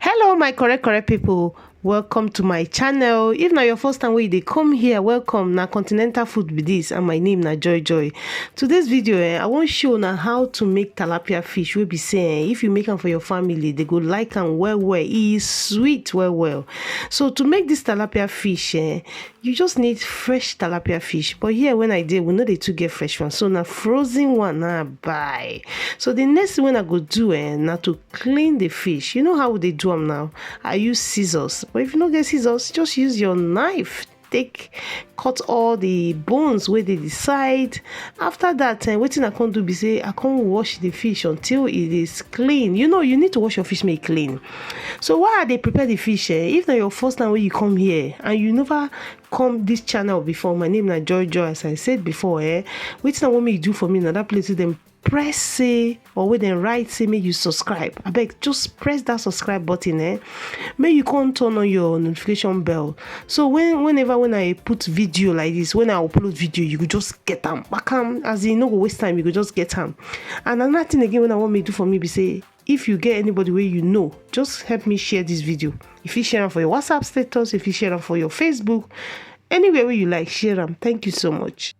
Hello my correct people, welcome to my channel. If na your first time wey dey come here, welcome. Na continental food be this and my name na Joy. Today's video I wan show na how to make tilapia fish wey be say if you make am for your family they go like am well. E is sweet well. So to make this tilapia fish you just need fresh tilapia fish, but here when I did we know they too get fresh one, so na frozen one na buy. So the next thing when I go do na to clean the fish. You know how they do them now. I use scissors, but if you don't get scissors, just use your knife. Cut all the bones where they decide. After that wetin I can't do be say I can't wash the fish until it is clean. You know you need to wash your fish make clean. So why they prepare the fish if na your first time when you come here and you never come this channel before, my name na Joy. As I said before, wetin I want me to do for me na that place them press say or when they write say make you subscribe. I beg just press that subscribe button make you can't turn on your notification bell, so whenever I put video like this, when I upload video you could just get them back as you no go waste time, you could just get them. And another thing again when I want me to do for me be say if you get anybody where you know, just help me share this video. If you share them for your WhatsApp status, if you share them for your Facebook, anywhere where you like, share them. Thank you so much.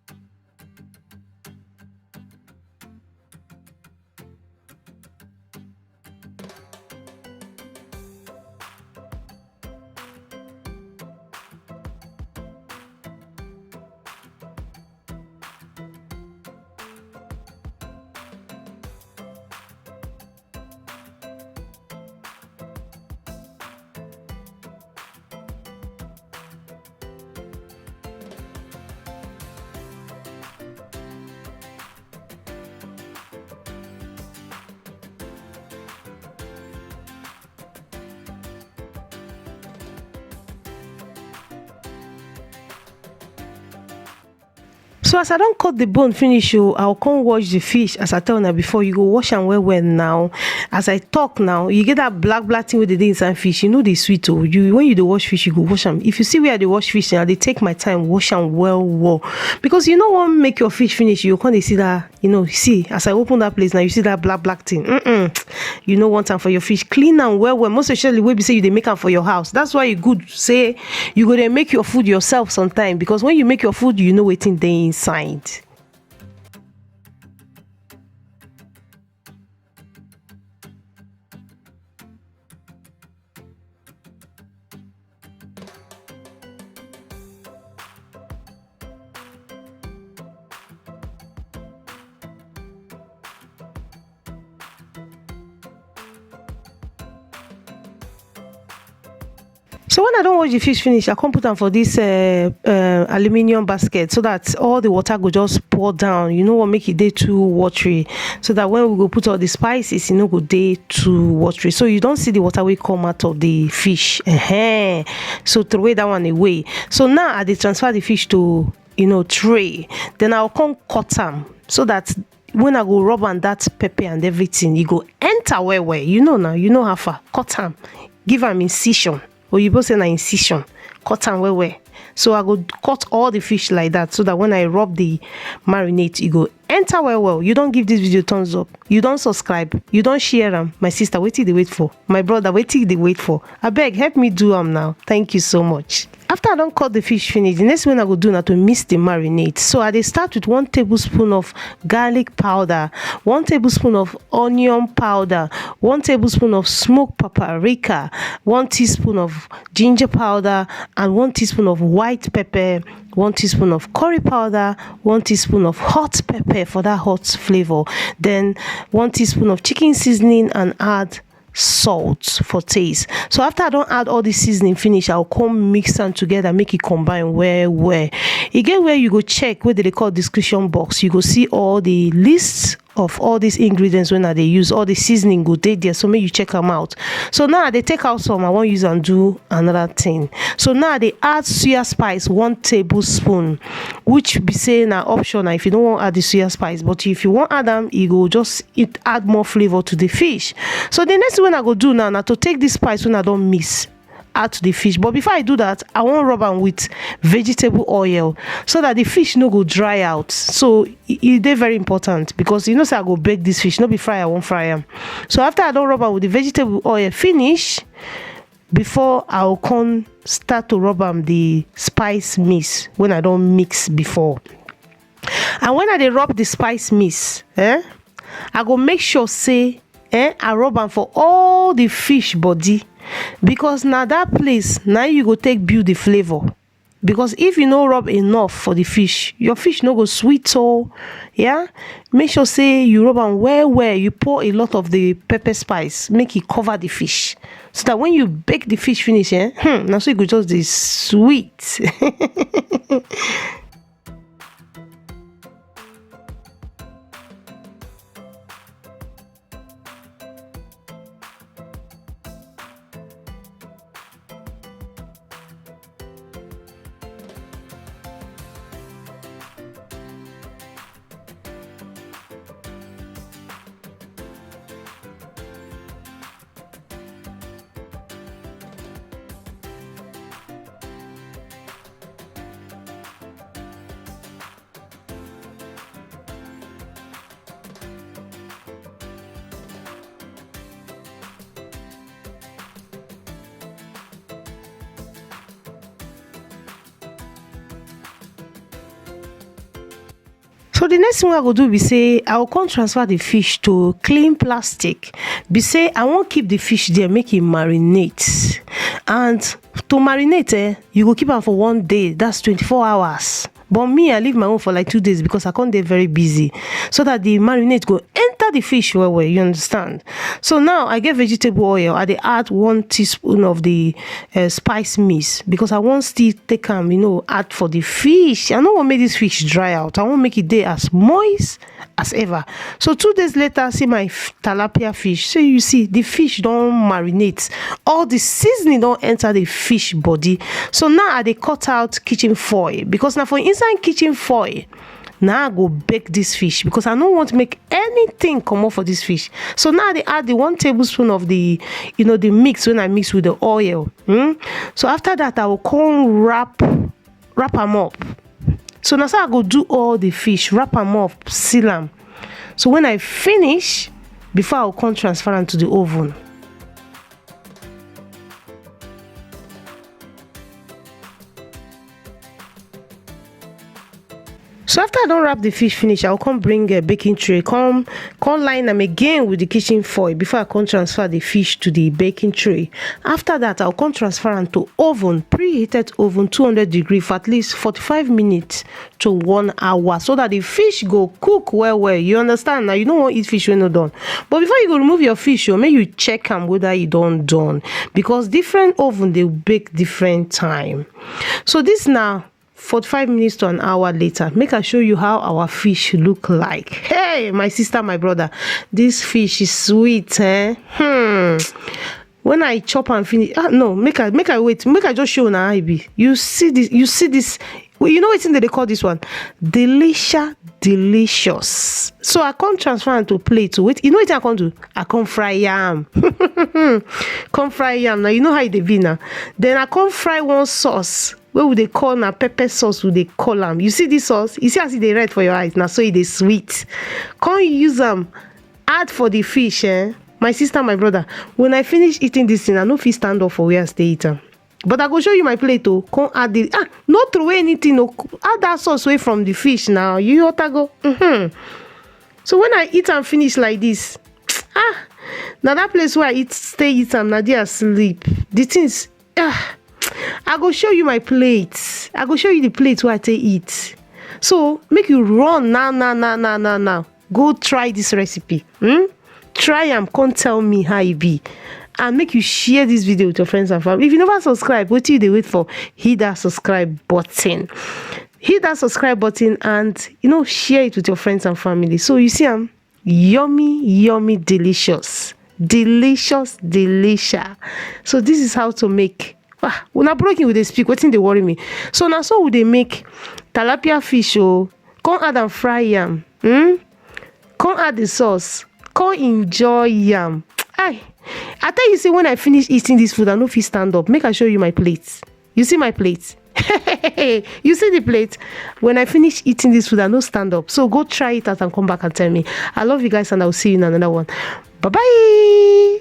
So as I don't cut the bone finish, I'll come wash the fish. As I tell now before, you go wash and well now. As I talk now, you get that black thing with the day inside fish. You know they sweet. When you do wash fish, you go wash them. If you see where they wash fish, now they take my time wash them well. Because you know what make your fish finish, you can't see that. You know, see as I open that place now, you see that black thing. You know one time for your fish clean and well. Most especially when we say they make them for your house. That's why you good say you go to make your food yourself sometime, because when you make your food, you know waiting they inside. So when I don't wash the fish finish, I come put them for this aluminium basket so that all the water go just pour down. You know what make it day too watery, so that when we go put all the spices, you know go day too watery. So you don't see the water will come out of the fish. So throw that one away. So now I transfer the fish to tray. Then I'll come cut them so that when I go rub on that pepper and everything, you go enter well. You know now, you know how far. Cut them, give them incision. Or you both say na incision, cut and well. So I go cut all the fish like that so that when I rub the marinade, you go enter well. You don't give this video thumbs up, you don't subscribe, you don't share them. My sister, what did they wait for? My brother, what did they wait for? I beg, help me do them now. Thank you so much. After I don't cut the fish finish, the next thing I go do now to mix the marinade. So I start with 1 tablespoon of garlic powder, 1 tablespoon of onion powder, 1 tablespoon of smoked paprika, 1 teaspoon of ginger powder, and 1 teaspoon of white pepper, 1 teaspoon of curry powder, 1 teaspoon of hot pepper for that hot flavor, then 1 teaspoon of chicken seasoning, and add salt for taste. So after I don't add all the seasoning finish, I'll come mix them together, make it combine well. Again, where you go check where they call description box, you go see all the lists of all these ingredients when they use all the seasoning go there, so make you check them out. So now they take out some, I won't use and do another thing. So now they add suya spice 1 tablespoon, which be saying an option if you don't want to add the suya spice, but if you want add them, you go just add more flavor to the fish. So the next one I go do now to take this spice when I don't mix, add to the fish. But before I do that, I wan rub am with vegetable oil so that the fish no go dry out. So e dey very important, because you know say I go bake this fish, no be fry I wan fry am. So after I don rub am with the vegetable oil finish, before I go come start to rub am the spice mix when I don mix before. And when I dey rub the spice mix, I go make sure say I rub am for all the fish body, because na that place na you go take build the flavor. Because if you no rub enough for the fish, your fish no go sweet. So yeah, make sure say you rub am well well. You pour a lot of the pepper spice, make it cover the fish, so that when you bake the fish finish, now so you go just dey sweet. So the next thing I go do be say I will come transfer the fish to clean plastic. Be say I won't keep the fish there, make it marinate. And to marinate, you go keep am for 1 day. That's 24 hours. But me, I leave my own for like 2 days because I can't dey very busy, so that the marinade go enter the fish well, you understand. So now I get vegetable oil. I dey add 1 teaspoon of the spice mix, because I want still take am, add for the fish. I no want make this fish dry out. I want make it dey as moist as ever. So 2 days later, see my tilapia fish. So you see the fish don marinate, all the seasoning don enter the fish body. So now I dey cut out kitchen foil, because now for inside kitchen foil now I go bake this fish, because I don't want to make anything come off for this fish. So now they add the 1 tablespoon of the the mix when I mix with the oil. So after that I will come wrap them up. So now so I go do all the fish, wrap them up, seal them. So when I finish, before I will come transfer them to the oven. So after I don't wrap the fish finish, I'll come bring a baking tray, come line them again with the kitchen foil before I come transfer the fish to the baking tray. After that, I'll come transfer them to oven, preheated oven, 200 degrees for at least 45 minutes to 1 hour, so that the fish go cook well. You understand? Now you don't want to eat fish when not done. But before you go remove your fish, make you check them whether you done, because different oven they bake different time. So this now 45 minutes to an hour later, make I show you how our fish look like. Hey, my sister, my brother, this fish is sweet, When I chop and finish, no, make I wait, make I just show now. You see this. Well, you know what they call this one? Delicious. So I can't transfer into plate to wait. You know what I can't do? I can't fry yam. Come fry yam. Now you know how they be now. Then I can't fry 1 sauce. What would they call now? Pepper sauce would they call them? You see this sauce? You see as they red for your eyes now, so it is sweet. Can't use them. Add for the fish, My sister, my brother. When I finish eating this thing, I no fit stand up for where I stay eating. But I go show you my plate. Come add the not throw away anything. Add that sauce away from the fish now. You ought to go. So when I eat and finish like this, now that place where I stay eat and now there sleep. The things. I go show you my plate. I go show you the plate where I take eat. So make you run now. Go try this recipe. Try and come tell me how it be. And make you share this video with your friends and family. If you never subscribe, what do they wait for? Hit that subscribe button. Hit that subscribe button and share it with your friends and family. So you see yummy, delicious. Delicious. So this is how to make. When I broken with they speak, what thing they worry me. So now so would they make tilapia fish? Come add and fry yam. Come add the sauce. Come enjoy yam. I tell you, say when I finish eating this food, I no fit stand up. Make I show you my plate. You see my plate? You see the plate? When I finish eating this food, I no stand up. So go try it out and come back and tell me. I love you guys, and I'll see you in another one. Bye bye.